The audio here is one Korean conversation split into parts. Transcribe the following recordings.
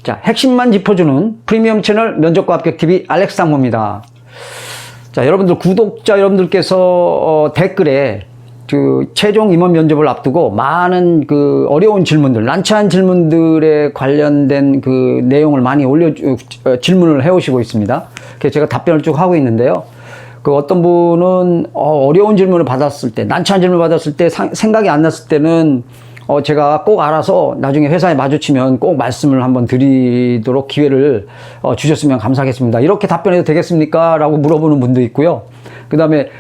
자, 핵심만 짚어주는 프리미엄 채널 면접과 합격 TV 알렉스 상무입니다. 자, 여러분들 구독자 여러분들께서 댓글에 그 최종 임원 면접을 앞두고 많은 그 어려운 질문들, 난처한 질문들에 관련된 그 내용을 많이 질문을 해오시고 있습니다. 그래서 제가 답변을 쭉 하고 있는데요. 그 어떤 분은 어려운 질문을 받았을 때, 난처한 질문을 받았을 때 생각이 안 났을 때는 제가 꼭 알아서 나중에 회사에 마주치면 꼭 말씀을 한번 드리도록 기회를 주셨으면 감사하겠습니다. 이렇게 답변해도 되겠습니까? 라고 물어보는 분도 있고요. 그 다음에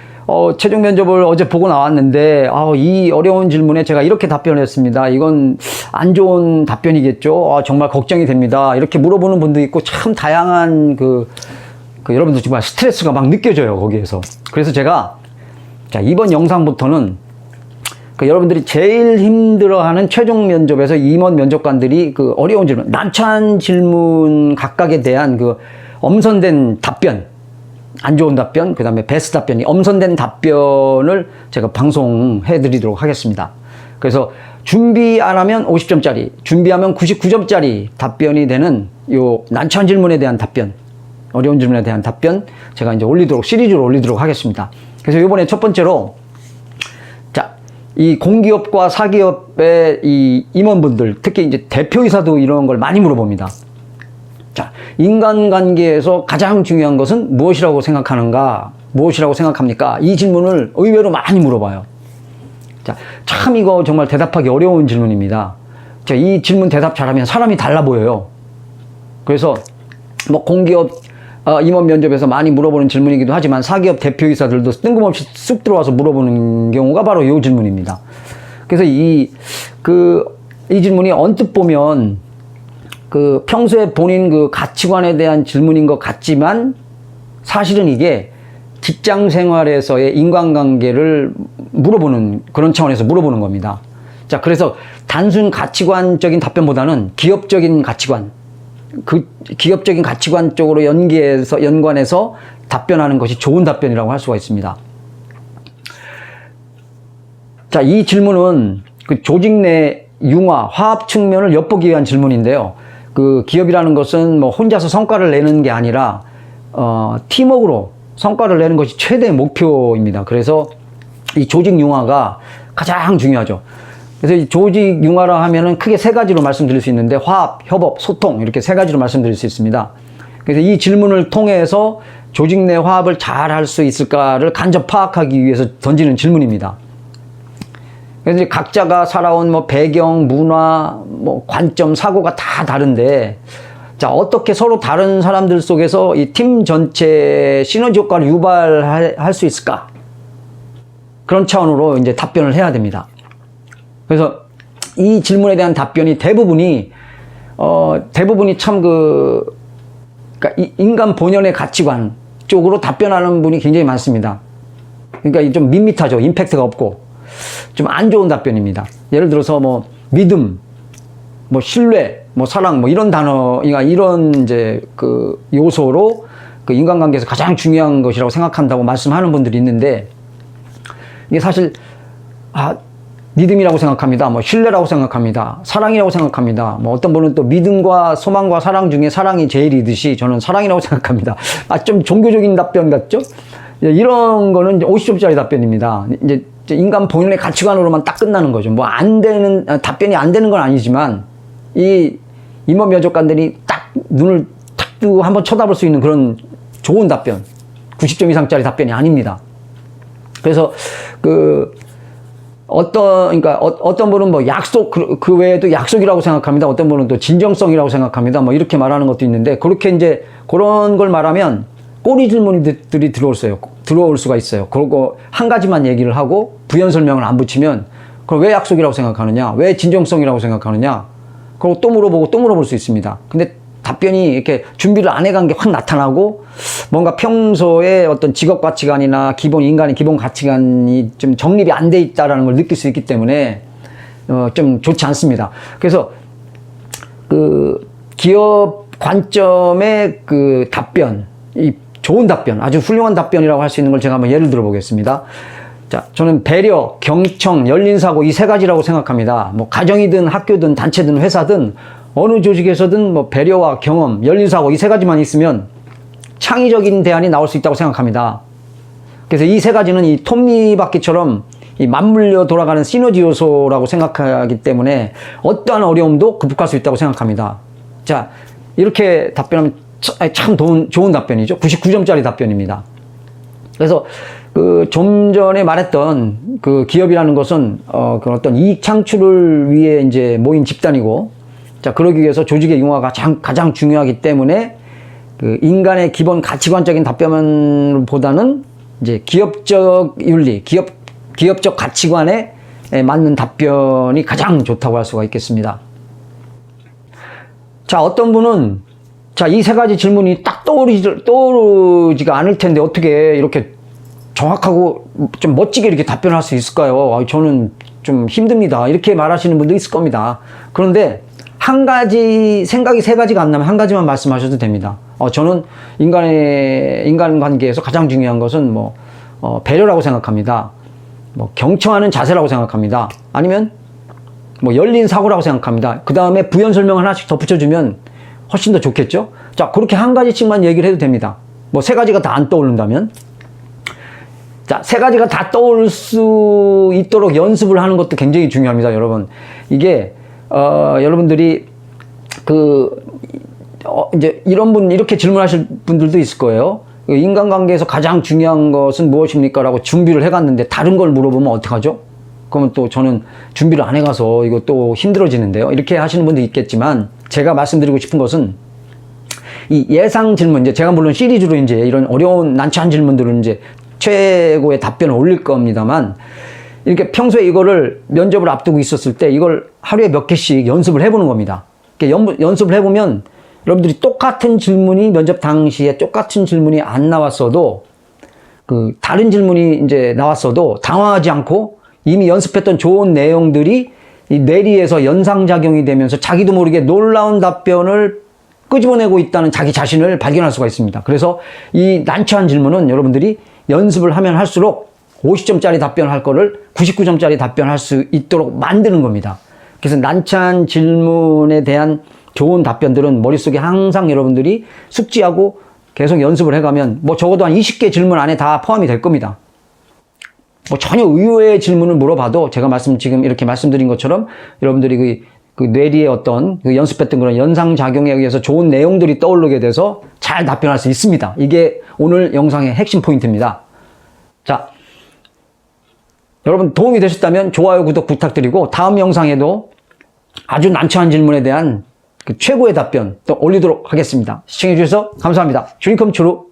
최종 면접을 어제 보고 나왔는데 이 어려운 질문에 제가 이렇게 답변을 했습니다. 이건 안 좋은 답변이겠죠? 정말 걱정이 됩니다. 이렇게 물어보는 분도 있고 참 다양한 여러분들 정말 스트레스가 막 느껴져요, 거기에서. 그래서 제가 이번 영상부터는 여러분들이 제일 힘들어하는 최종 면접에서 임원 면접관들이 그 어려운 질문, 난처한 질문 각각에 대한 그 엄선된 답변, 안 좋은 답변, 그 다음에 베스트 답변이 엄선된 답변을 제가 방송해 드리도록 하겠습니다. 그래서 준비 안 하면 50점짜리, 준비하면 99점짜리 답변이 되는 요 난처한 질문에 대한 답변, 어려운 질문에 대한 답변 제가 이제 시리즈로 올리도록 하겠습니다. 그래서 이번에 첫 번째로 이 공기업과 사기업의 이 임원분들, 특히 이제 대표이사도 이런 걸 많이 물어봅니다. 자, 인간관계에서 가장 중요한 것은 무엇이라고 생각하는가? 무엇이라고 생각합니까? 이 질문을 의외로 많이 물어봐요. 자, 참 이거 정말 대답하기 어려운 질문입니다. 자, 이 질문 대답 잘하면 사람이 달라 보여요. 그래서 뭐 공기업 임원 면접에서 많이 물어보는 질문이기도 하지만 사기업 대표이사들도 뜬금없이 쑥 들어와서 물어보는 경우가 바로 이 질문입니다. 그래서 이 질문이 언뜻 보면 평소에 본인 가치관에 대한 질문인 것 같지만 사실은 이게 직장 생활에서의 인간관계를 물어보는 그런 차원에서 물어보는 겁니다. 자, 그래서 단순 가치관적인 답변보다는 기업적인 가치관, 기업적인 가치관 쪽으로 연관해서 답변하는 것이 좋은 답변이라고 할 수가 있습니다. 자, 이 질문은 조직 내 융화, 화합 측면을 엿보기 위한 질문인데요. 기업이라는 것은 뭐 혼자서 성과를 내는 게 아니라, 팀워크로 성과를 내는 것이 최대의 목표입니다. 그래서 이 조직 융화가 가장 중요하죠. 그래서 이 조직 융화라 하면은 크게 세 가지로 말씀드릴 수 있는데 화합, 협업, 소통 이렇게 세 가지로 말씀드릴 수 있습니다. 그래서 이 질문을 통해서 조직 내 화합을 잘 할 수 있을까를 간접 파악하기 위해서 던지는 질문입니다. 그래서 이제 각자가 살아온 뭐 배경, 문화, 뭐 관점, 사고가 다 다른데 자, 어떻게 서로 다른 사람들 속에서 이 팀 전체 시너지 효과를 유발할 수 있을까? 그런 차원으로 이제 답변을 해야 됩니다. 그래서 이 질문에 대한 답변이 대부분이 참 그러니까 인간 본연의 가치관 쪽으로 답변하는 분이 굉장히 많습니다. 그러니까 좀 밋밋하죠. 임팩트가 없고 좀 안 좋은 답변입니다. 예를 들어서 뭐 믿음, 뭐 신뢰, 뭐 사랑, 뭐 이런 단어가 이런 이제 요소로 인간관계에서 가장 중요한 것이라고 생각한다고 말씀하는 분들이 있는데 이게 사실 믿음이라고 생각합니다. 뭐 신뢰라고 생각합니다. 사랑이라고 생각합니다. 뭐 어떤 분은 또 믿음과 소망과 사랑 중에 사랑이 제일이듯이 저는 사랑이라고 생각합니다. 좀 종교적인 답변 같죠? 이런 거는 50점짜리 답변입니다. 이제 인간 본연의 가치관으로만 딱 끝나는 거죠. 뭐 답변이 안 되는 건 아니지만 이 임원 면접관들이 딱 눈을 탁 뜨고 한번 쳐다볼 수 있는 그런 좋은 답변, 90점 이상짜리 답변이 아닙니다. 그래서 어떤 분은 뭐 약속, 그 외에도 약속이라고 생각합니다. 어떤 분은 또 진정성이라고 생각합니다. 뭐 이렇게 말하는 것도 있는데, 그렇게 이제 그런 걸 말하면 꼬리 질문들이 들어올 수가 있어요. 그리고 한 가지만 얘기를 하고 부연 설명을 안 붙이면, 그걸 왜 약속이라고 생각하느냐? 왜 진정성이라고 생각하느냐? 그리고 또 물어볼 수 있습니다. 근데 답변이 이렇게 준비를 안 해간 게 확 나타나고 뭔가 평소에 어떤 직업 가치관이나 인간의 기본 가치관이 좀 정립이 안 돼 있다라는 걸 느낄 수 있기 때문에 좀 좋지 않습니다. 그래서 기업 관점의 답변, 이 좋은 답변, 아주 훌륭한 답변이라고 할 수 있는 걸 제가 한번 예를 들어 보겠습니다. 자, 저는 배려, 경청, 열린 사고 이 세 가지라고 생각합니다. 뭐 가정이든 학교든 단체든 회사든 어느 조직에서든 뭐 배려와 경험, 열린사고 이 세 가지만 있으면 창의적인 대안이 나올 수 있다고 생각합니다. 그래서 이 세 가지는 이 톱니바퀴처럼 이 맞물려 돌아가는 시너지 요소라고 생각하기 때문에 어떠한 어려움도 극복할 수 있다고 생각합니다. 자, 이렇게 답변하면 참 좋은 답변이죠. 99점짜리 답변입니다. 그래서 좀 전에 말했던 그 기업이라는 것은 그 어떤 이익 창출을 위해 이제 모인 집단이고, 자, 그러기 위해서 조직의 융화가 가장 중요하기 때문에 그 인간의 기본 가치관적인 답변보다는 이제 기업적 윤리, 기업적 가치관에 맞는 답변이 가장 좋다고 할 수가 있겠습니다. 자, 어떤 분은 자, 이 세 가지 질문이 딱 떠오르지가 않을 텐데 어떻게 이렇게 정확하고 좀 멋지게 이렇게 답변할 수 있을까요? 저는 좀 힘듭니다. 이렇게 말하시는 분도 있을 겁니다. 그런데 한 가지, 생각이 세 가지가 안 나면 한 가지만 말씀하셔도 됩니다. 저는 인간관계에서 가장 중요한 것은 배려라고 생각합니다. 경청하는 자세라고 생각합니다. 아니면 열린 사고라고 생각합니다. 그 다음에 부연 설명 하나씩 덧붙여주면 훨씬 더 좋겠죠? 자, 그렇게 한 가지씩만 얘기를 해도 됩니다. 세 가지가 다 안 떠오른다면. 자, 세 가지가 다 떠올 수 있도록 연습을 하는 것도 굉장히 중요합니다, 여러분. 이게, 여러분들이 이제 이렇게 질문하실 분들도 있을 거예요. 인간관계에서 가장 중요한 것은 무엇입니까? 라고 준비를 해갔는데 다른 걸 물어보면 어떡하죠? 그러면 또 저는 준비를 안 해가서 이거 또 힘들어지는데요. 이렇게 하시는 분도 있겠지만 제가 말씀드리고 싶은 것은 이 예상 질문, 이제 제가 물론 시리즈로 이제 이런 어려운 난처한 질문들을 이제 최고의 답변을 올릴 겁니다만 이렇게 평소에 이거를 면접을 앞두고 있었을 때 이걸 하루에 몇 개씩 연습을 해보는 겁니다. 이렇게 연습을 해보면 여러분들이 똑같은 질문이 면접 당시에 똑같은 질문이 안 나왔어도 다른 질문이 이제 나왔어도 당황하지 않고 이미 연습했던 좋은 내용들이 이 뇌리에서 연상작용이 되면서 자기도 모르게 놀라운 답변을 끄집어내고 있다는 자기 자신을 발견할 수가 있습니다. 그래서 이 난처한 질문은 여러분들이 연습을 하면 할수록 50점짜리 답변할 거를 99점짜리 답변할 수 있도록 만드는 겁니다. 그래서 난처한 질문에 대한 좋은 답변들은 머릿속에 항상 여러분들이 숙지하고 계속 연습을 해가면 적어도 한 20개 질문 안에 다 포함이 될 겁니다. 전혀 의외의 질문을 물어봐도 제가 지금 이렇게 말씀드린 것처럼 여러분들이 그 뇌리의 어떤 연습했던 그런 연상작용에 의해서 좋은 내용들이 떠오르게 돼서 잘 답변할 수 있습니다. 이게 오늘 영상의 핵심 포인트입니다. 자, 여러분 도움이 되셨다면 좋아요, 구독 부탁드리고 다음 영상에도 아주 난처한 질문에 대한 최고의 답변 또 올리도록 하겠습니다. 시청해주셔서 감사합니다. 주인컴 추루